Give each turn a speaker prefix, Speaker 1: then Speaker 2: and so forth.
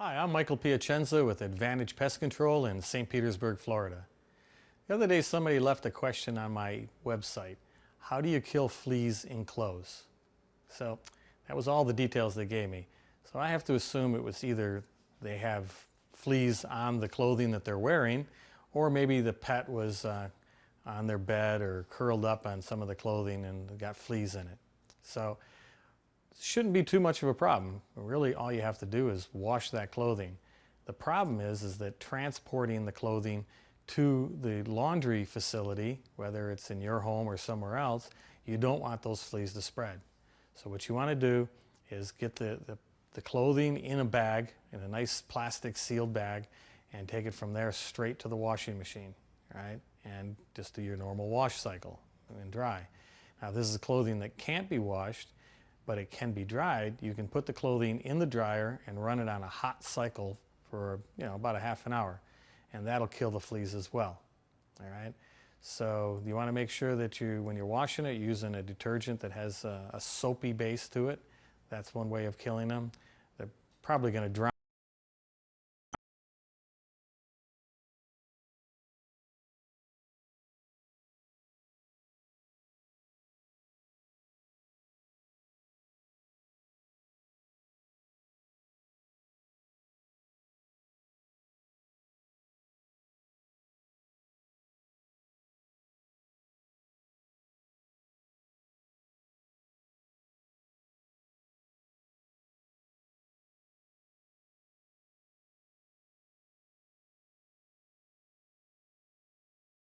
Speaker 1: Hi, I'm Michael Piacenza with Advantage Pest Control in St. Petersburg, Florida. The other day somebody left a question on my website. How do you kill fleas in clothes? So that was all the details they gave me. So I have to assume it was either they have fleas on the clothing that they're wearing, or maybe the pet was on their bed or curled up on some of the clothing and got fleas in it. So shouldn't be too much of a problem. Really, all you have to do is wash that clothing. The problem is that transporting the clothing to the laundry facility, whether it's in your home or somewhere else, you don't want those fleas to spread. So what you want to do is get the clothing in a bag, in a nice plastic sealed bag, and take it from there straight to the washing machine, right? And just do your normal wash cycle and dry. Now, this is clothing that can't be washed, but it can be dried. You can put the clothing in the dryer and run it on a hot cycle for about a half an hour, and that'll kill the fleas as well. All right. So you want to make sure that when you're washing it, using a detergent that has a soapy base to it. That's one way of killing them. They're probably going to drown